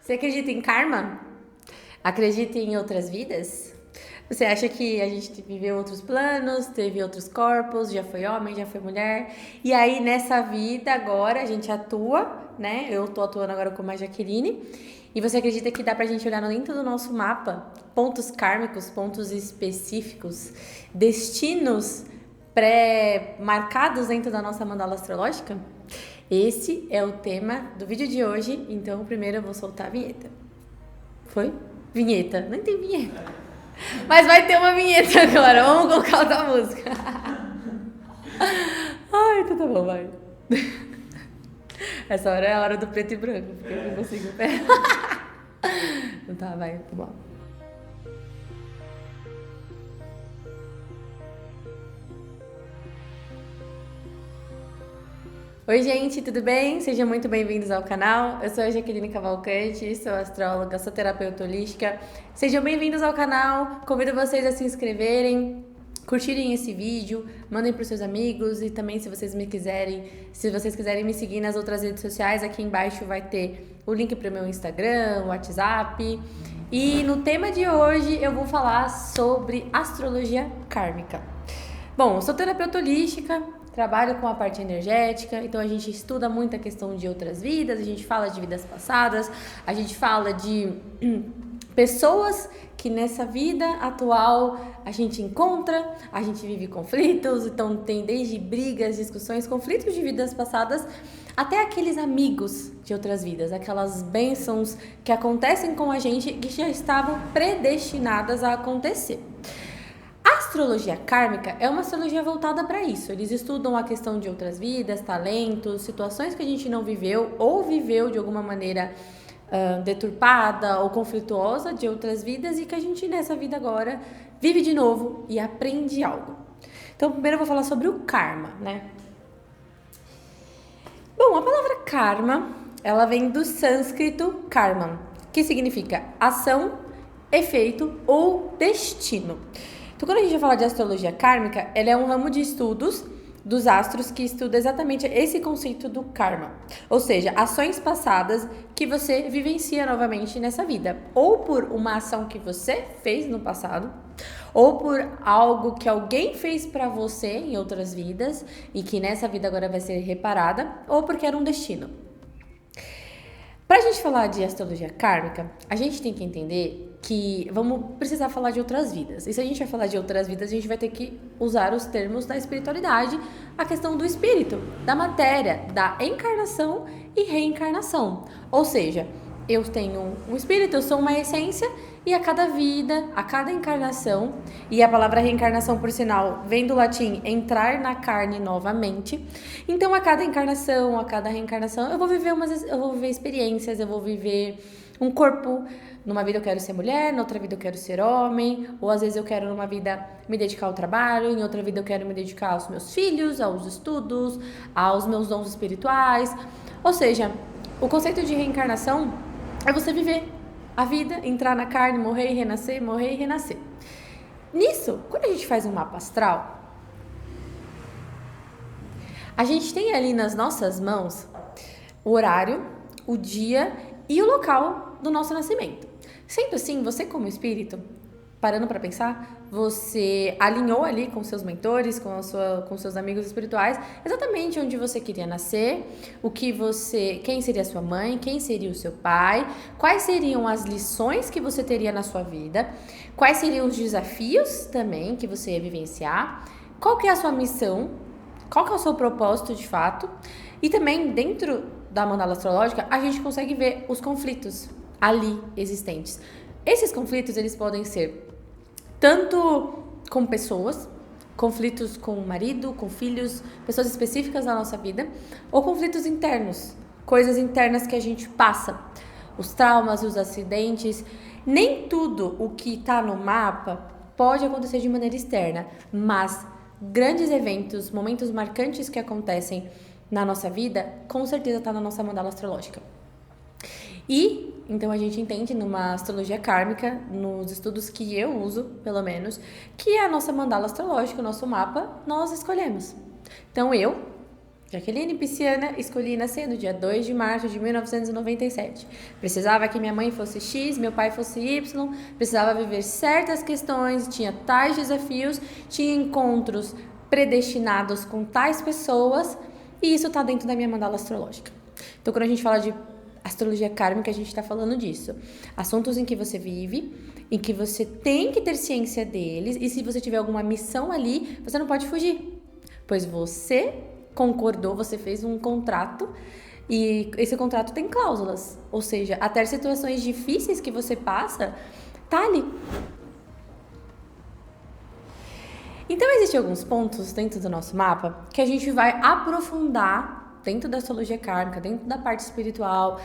Você acredita em karma? Acredita em outras vidas? Você acha que a gente viveu outros planos, teve outros corpos, já foi homem, já foi mulher? E aí, nessa vida, agora, a gente atua, né? Eu tô atuando agora como a Jaqueline. E você acredita que dá pra gente olhar dentro do nosso mapa pontos kármicos, pontos específicos, destinos pré-marcados dentro da nossa mandala astrológica? Esse é o tema do vídeo de hoje, então primeiro eu vou soltar a vinheta. Foi? Vinheta. Nem tem vinheta. Mas vai ter uma vinheta agora. Vamos colocar outra música. Ai, então tá bom, vai. Essa hora é a hora do preto e branco, porque eu não consigo. Então tá, vai, tá bom. Oi, gente, tudo bem? Sejam muito bem-vindos ao canal. Eu sou a Jaqueline Cavalcante, sou astróloga, sou terapeuta holística. Sejam bem-vindos ao canal. Convido vocês a se inscreverem, curtirem esse vídeo, mandem para os seus amigos e também se vocês quiserem me seguir nas outras redes sociais, aqui embaixo vai ter o link para o meu Instagram, WhatsApp. E no tema de hoje eu vou falar sobre astrologia kármica. Bom, eu sou terapeuta holística, trabalho com a parte energética, então a gente estuda muito a questão de outras vidas, a gente fala de vidas passadas, a gente fala de pessoas que nessa vida atual a gente encontra, a gente vive conflitos, então tem desde brigas, discussões, conflitos de vidas passadas, até aqueles amigos de outras vidas, aquelas bênçãos que acontecem com a gente que já estavam predestinadas a acontecer. A astrologia kármica é uma astrologia voltada para isso. Eles estudam a questão de outras vidas, talentos, situações que a gente não viveu ou viveu de alguma maneira deturpada ou conflituosa de outras vidas e que a gente nessa vida agora vive de novo e aprende algo. Então, primeiro eu vou falar sobre o karma, né? Bom, a palavra karma, ela vem do sânscrito karma, que significa ação, efeito ou destino. Então, quando a gente vai falar de astrologia kármica, ela é um ramo de estudos dos astros que estuda exatamente esse conceito do karma. Ou seja, ações passadas que você vivencia novamente nessa vida. Ou por uma ação que você fez no passado, ou por algo que alguém fez pra você em outras vidas e que nessa vida agora vai ser reparada, ou porque era um destino. Pra gente falar de astrologia kármica, a gente tem que entender que vamos precisar falar de outras vidas. E se a gente vai falar de outras vidas, a gente vai ter que usar os termos da espiritualidade, a questão do espírito, da matéria, da encarnação e reencarnação. Ou seja, eu tenho um espírito, eu sou uma essência e a cada vida, a cada encarnação, e a palavra reencarnação, por sinal, vem do latim entrar na carne novamente. Então, a cada encarnação, a cada reencarnação, eu vou viver experiências, eu vou viver um corpo. Numa vida eu quero ser mulher, noutra vida eu quero ser homem, ou às vezes eu quero numa vida me dedicar ao trabalho, em outra vida eu quero me dedicar aos meus filhos, aos estudos, aos meus dons espirituais. Ou seja, o conceito de reencarnação é você viver a vida, entrar na carne, morrer e renascer, morrer e renascer. Nisso, quando a gente faz um mapa astral, a gente tem ali nas nossas mãos o horário, o dia e o local do nosso nascimento. Sendo assim, você como espírito, parando para pensar, você alinhou ali com seus mentores, com seus amigos espirituais, exatamente onde você queria nascer, quem seria a sua mãe, quem seria o seu pai, quais seriam as lições que você teria na sua vida, quais seriam os desafios também que você ia vivenciar, qual que é a sua missão, qual que é o seu propósito de fato, e também dentro da mandala astrológica, a gente consegue ver os conflitos ali existentes. Esses conflitos, eles podem ser tanto com pessoas, conflitos com o marido, com filhos, pessoas específicas da nossa vida, ou conflitos internos, coisas internas que a gente passa, os traumas, os acidentes. Nem tudo o que está no mapa pode acontecer de maneira externa, mas grandes eventos, momentos marcantes que acontecem na nossa vida, com certeza está na nossa mandala astrológica. E, então, a gente entende numa astrologia kármica, nos estudos que eu uso, pelo menos, que a nossa mandala astrológica, o nosso mapa, nós escolhemos. Então, eu, Jaqueline Pisciana, escolhi nascer no dia 2 de março de 1997. Precisava que minha mãe fosse X, meu pai fosse Y, precisava viver certas questões, tinha tais desafios, tinha encontros predestinados com tais pessoas, e isso está dentro da minha mandala astrológica. Então, quando a gente fala de astrologia kármica, a gente está falando disso. Assuntos em que você vive, em que você tem que ter ciência deles, e se você tiver alguma missão ali, você não pode fugir, pois você concordou, você fez um contrato e esse contrato tem cláusulas, ou seja, até situações difíceis que você passa, tá ali. Então, existem alguns pontos dentro do nosso mapa que a gente vai aprofundar dentro da astrologia kármica, dentro da parte espiritual,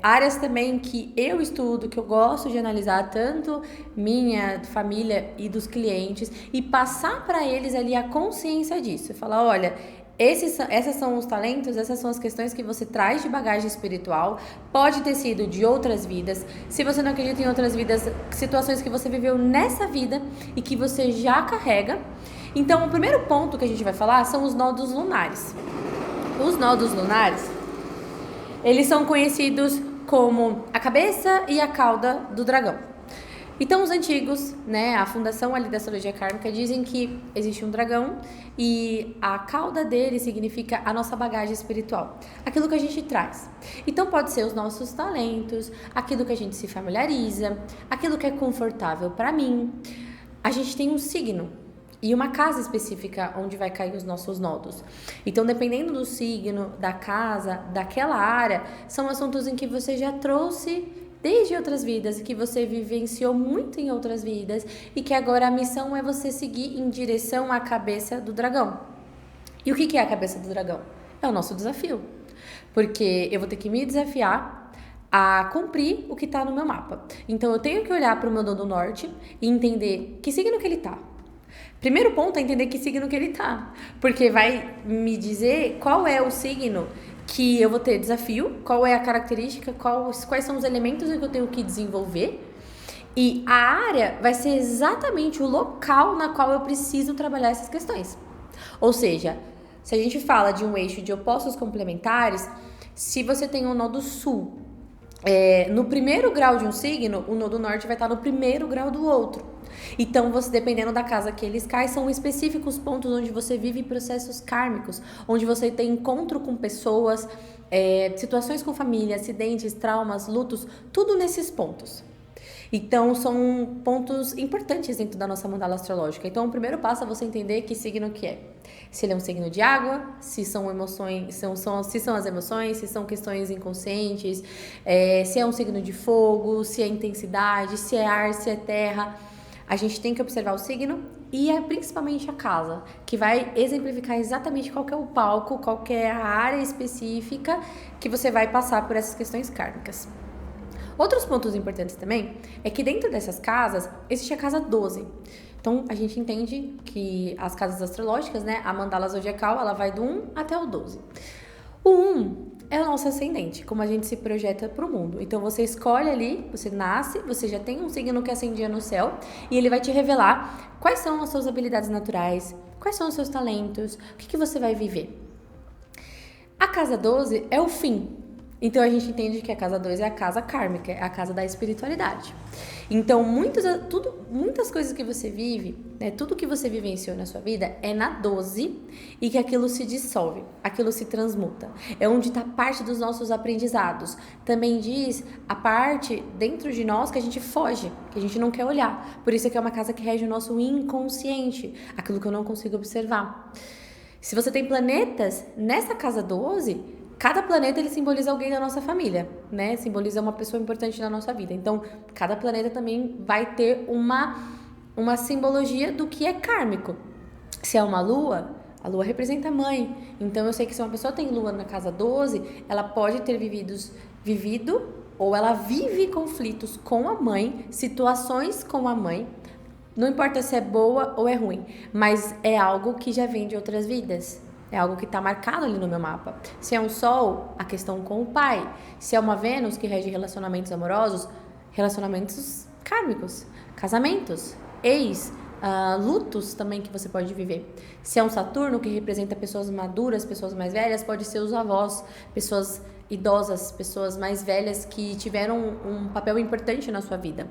áreas também que eu estudo, que eu gosto de analisar, tanto minha família e dos clientes, e passar para eles ali a consciência disso. Falar, olha, esses são os talentos, essas são as questões que você traz de bagagem espiritual, pode ter sido de outras vidas. Se você não acredita em outras vidas, situações que você viveu nessa vida e que você já carrega. Então, o primeiro ponto que a gente vai falar são os nodos lunares. Os nodos lunares, eles são conhecidos como a cabeça e a cauda do dragão. Então, os antigos, né, a fundação ali da astrologia kármica, dizem que existe um dragão e a cauda dele significa a nossa bagagem espiritual, aquilo que a gente traz. Então, pode ser os nossos talentos, aquilo que a gente se familiariza, aquilo que é confortável para mim. A gente tem um signo e uma casa específica onde vai cair os nossos nodos. Então, dependendo do signo, da casa, daquela área, são assuntos em que você já trouxe desde outras vidas, que você vivenciou muito em outras vidas e que agora a missão é você seguir em direção à cabeça do dragão. E o que é a cabeça do dragão? É o nosso desafio, porque eu vou ter que me desafiar a cumprir o que está no meu mapa. Então eu tenho que olhar para o meu nodo norte e entender que signo que ele está. Primeiro ponto é entender que signo que ele tá, porque vai me dizer qual é o signo que eu vou ter desafio, qual é a característica, quais são os elementos que eu tenho que desenvolver, e a área vai ser exatamente o local na qual eu preciso trabalhar essas questões. Ou seja, se a gente fala de um eixo de opostos complementares, se você tem um nodo sul no primeiro grau de um signo, o nodo norte vai estar no primeiro grau do outro. Então, você, dependendo da casa que eles caem, são específicos pontos onde você vive processos kármicos, onde você tem encontro com pessoas, situações com família, acidentes, traumas, lutos, tudo nesses pontos. Então, são pontos importantes dentro da nossa mandala astrológica. Então, o primeiro passo é você entender que signo que é. Se ele é um signo de água, se são emoções, se são as emoções, se são questões inconscientes, se é um signo de fogo, se é intensidade, se é ar, se é terra. A gente tem que observar o signo e principalmente a casa, que vai exemplificar exatamente qual que é o palco, qual que é a área específica que você vai passar por essas questões kármicas. Outros pontos importantes também é que dentro dessas casas existe a casa 12. Então, a gente entende que as casas astrológicas, né, a mandala zodiacal, ela vai do 1 até o 12. O 1 é o nosso ascendente, como a gente se projeta para o mundo. Então, você escolhe ali, você nasce, você já tem um signo que ascendia no céu e ele vai te revelar quais são as suas habilidades naturais, quais são os seus talentos, o que você vai viver. A casa 12 é o fim. Então, a gente entende que a casa 2 é a casa kármica, é a casa da espiritualidade. Então, muitas coisas que você vive, né, tudo que você vivenciou na sua vida é na 12 e que aquilo se dissolve, aquilo se transmuta. É onde está parte dos nossos aprendizados. Também diz a parte dentro de nós que a gente foge, que a gente não quer olhar. Por isso é que é uma casa que rege o nosso inconsciente, aquilo que eu não consigo observar. Se você tem planetas nessa casa 12... Cada planeta, ele simboliza alguém da nossa família, né? Simboliza uma pessoa importante na nossa vida. Então, cada planeta também vai ter uma simbologia do que é kármico. Se é uma lua, a lua representa a mãe. Então, eu sei que se uma pessoa tem lua na casa 12, ela pode ter vivido ou ela vive conflitos com a mãe, situações com a mãe. Não importa se é boa ou é ruim, mas é algo que já vem de outras vidas. É algo que está marcado ali no meu mapa. Se é um Sol, a questão com o pai. Se é uma Vênus que rege relacionamentos amorosos, relacionamentos kármicos, casamentos, ex, lutos também que você pode viver. Se é um Saturno, que representa pessoas maduras, pessoas mais velhas, pode ser os avós, pessoas idosas, pessoas mais velhas que tiveram um papel importante na sua vida.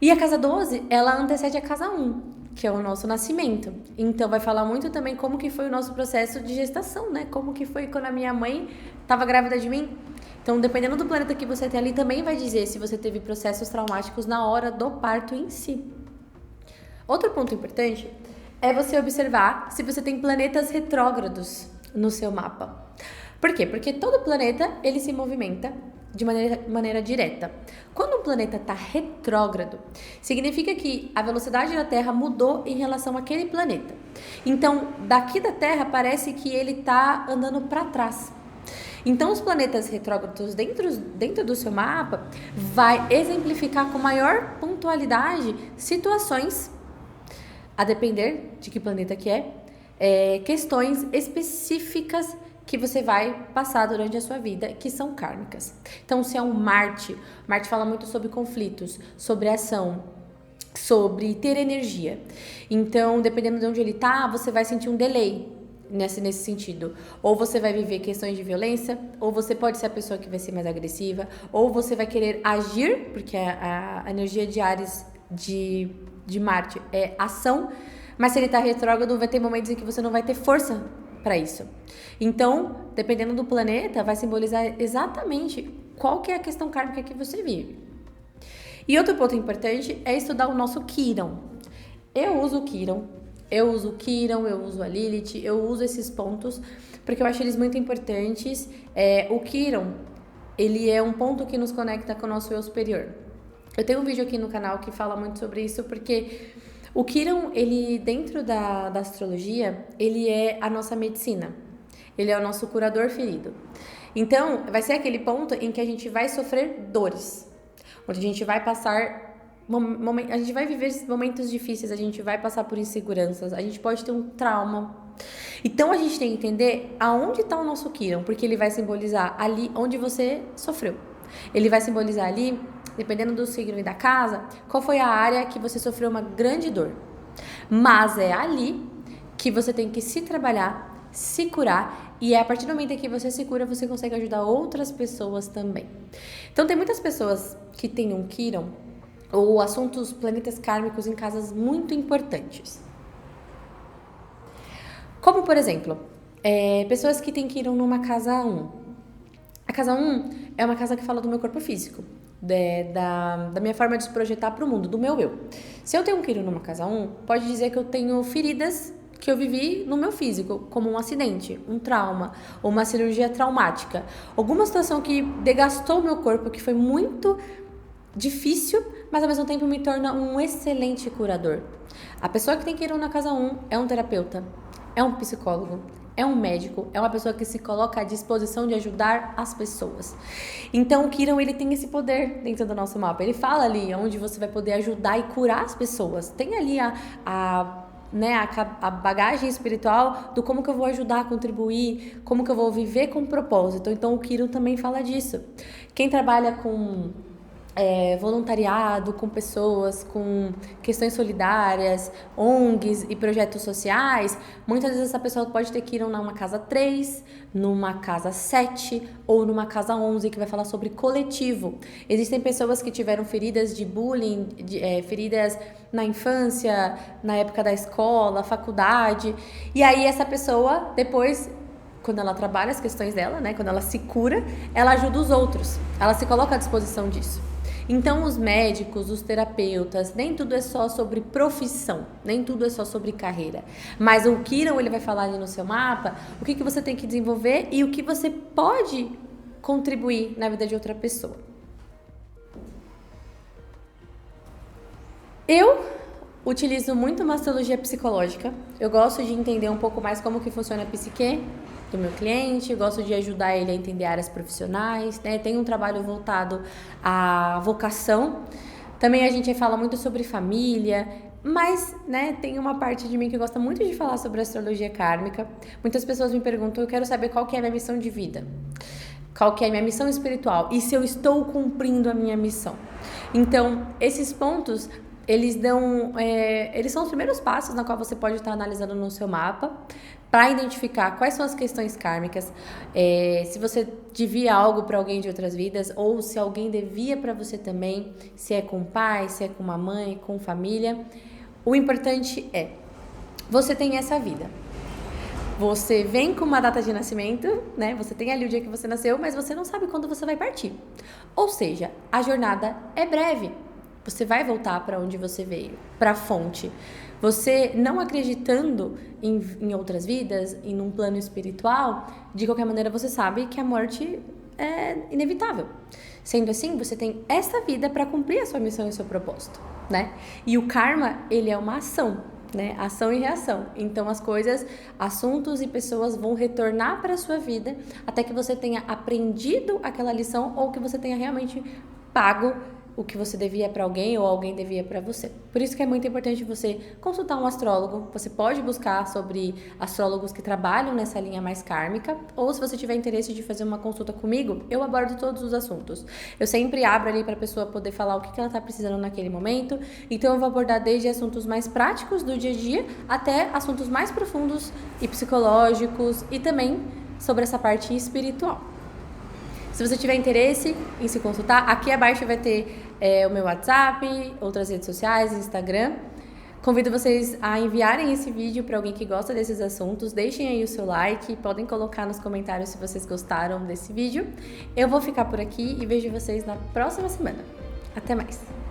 E a casa 12, ela antecede a casa 1, que é o nosso nascimento. Então, vai falar muito também como que foi o nosso processo de gestação, né? Como que foi quando a minha mãe estava grávida de mim. Então, dependendo do planeta que você tem ali, também vai dizer se você teve processos traumáticos na hora do parto em si. Outro ponto importante é você observar se você tem planetas retrógrados no seu mapa. Por quê? Porque todo planeta, ele se movimenta de maneira direta. Quando um planeta está retrógrado, significa que a velocidade da Terra mudou em relação àquele planeta. Então, daqui da Terra, parece que ele está andando para trás. Então, os planetas retrógrados dentro do seu mapa vai exemplificar com maior pontualidade situações, a depender de que planeta que questões específicas que você vai passar durante a sua vida, que são kármicas. Então, se é um Marte fala muito sobre conflitos, sobre ação, sobre ter energia. Então, dependendo de onde ele tá, você vai sentir um delay nesse sentido. Ou você vai viver questões de violência, ou você pode ser a pessoa que vai ser mais agressiva, ou você vai querer agir, porque a energia de Áries de Marte é ação, mas se ele tá retrógrado, vai ter momentos em que você não vai ter força para isso. Então, dependendo do planeta, vai simbolizar exatamente qual que é a questão kármica que você vive. E outro ponto importante é estudar o nosso Quirón. Eu uso o a Lilith, eu uso esses pontos porque eu acho eles muito importantes. O Quirón, ele é um ponto que nos conecta com o nosso eu superior. Eu tenho um vídeo aqui no canal que fala muito sobre isso, porque o Quirón, ele dentro da astrologia, ele é a nossa medicina. Ele é o nosso curador ferido. Então, vai ser aquele ponto em que a gente vai sofrer dores. Onde a gente vai passar... a gente vai viver momentos difíceis, a gente vai passar por inseguranças, a gente pode ter um trauma. Então, a gente tem que entender aonde está o nosso Quirón, porque ele vai simbolizar ali onde você sofreu. Ele vai simbolizar ali, dependendo do signo e da casa, qual foi a área que você sofreu uma grande dor. Mas é ali que você tem que se trabalhar, se curar, e é a partir do momento em que você se cura, você consegue ajudar outras pessoas também. Então, tem muitas pessoas que têm um Quirón, ou assuntos, planetas kármicos em casas muito importantes. Como, por exemplo, pessoas que têm Quirón numa casa 1. A casa 1 é uma casa que fala do meu corpo físico, da minha forma de se projetar para o mundo, do meu eu. Se eu tenho um Quirón numa casa 1, pode dizer que eu tenho feridas que eu vivi no meu físico, como um acidente, um trauma, ou uma cirurgia traumática. Alguma situação que desgastou o meu corpo, que foi muito difícil, mas ao mesmo tempo me torna um excelente curador. A pessoa que tem Quirón na casa 1 é um terapeuta, é um psicólogo, é um médico, é uma pessoa que se coloca à disposição de ajudar as pessoas. Então, o Quirón, ele tem esse poder dentro do nosso mapa. Ele fala ali onde você vai poder ajudar e curar as pessoas. Tem ali a bagagem espiritual do como que eu vou ajudar, contribuir, como que eu vou viver com propósito. Então, o Quirón também fala disso. Quem trabalha com voluntariado, com pessoas, com questões solidárias, ONGs e projetos sociais, muitas vezes essa pessoa pode ter Quirón numa casa 3, numa casa 7 ou numa casa 11, que vai falar sobre coletivo. Existem pessoas que tiveram feridas de bullying, feridas na infância, na época da escola, faculdade, e aí essa pessoa depois, quando ela trabalha as questões dela, né, quando ela se cura, ela ajuda os outros, ela se coloca à disposição disso. Então, os médicos, os terapeutas, nem tudo é só sobre profissão, nem tudo é só sobre carreira. Mas o Quirón, ele vai falar ali no seu mapa o que você tem que desenvolver e o que você pode contribuir na vida de outra pessoa. Eu utilizo muito uma astrologia psicológica. Eu gosto de entender um pouco mais como que funciona a psique do meu cliente, eu gosto de ajudar ele a entender áreas profissionais, né? Tem um trabalho voltado à vocação. Também a gente fala muito sobre família, mas, né, tem uma parte de mim que gosta muito de falar sobre astrologia kármica. Muitas pessoas me perguntam, eu quero saber qual que é a minha missão de vida, qual que é a minha missão espiritual e se eu estou cumprindo a minha missão. Então, esses pontos Eles são os primeiros passos na qual você pode estar analisando no seu mapa para identificar quais são as questões kármicas, se você devia algo para alguém de outras vidas ou se alguém devia para você também, se é com pai, se é com uma mãe, com família. O importante é, você tem essa vida. Você vem com uma data de nascimento, né? Você tem ali o dia que você nasceu, mas você não sabe quando você vai partir. Ou seja, a jornada é breve. Você vai voltar para onde você veio, para a fonte. Você não acreditando em outras vidas, em um plano espiritual, de qualquer maneira você sabe que a morte é inevitável. Sendo assim, você tem essa vida para cumprir a sua missão e o seu propósito, né? E o karma, ele é uma ação. Né? Ação e reação. Então as coisas, assuntos e pessoas vão retornar para a sua vida até que você tenha aprendido aquela lição ou que você tenha realmente pago o que você devia para alguém ou alguém devia para você. Por isso que é muito importante você consultar um astrólogo. Você pode buscar sobre astrólogos que trabalham nessa linha mais kármica, ou se você tiver interesse de fazer uma consulta comigo, eu abordo todos os assuntos. Eu sempre abro ali para a pessoa poder falar o que ela está precisando naquele momento. Então eu vou abordar desde assuntos mais práticos do dia a dia até assuntos mais profundos e psicológicos e também sobre essa parte espiritual. Se você tiver interesse em se consultar, aqui abaixo vai ter o meu WhatsApp, outras redes sociais, Instagram. Convido vocês a enviarem esse vídeo para alguém que gosta desses assuntos. Deixem aí o seu like, podem colocar nos comentários se vocês gostaram desse vídeo. Eu vou ficar por aqui e vejo vocês na próxima semana. Até mais!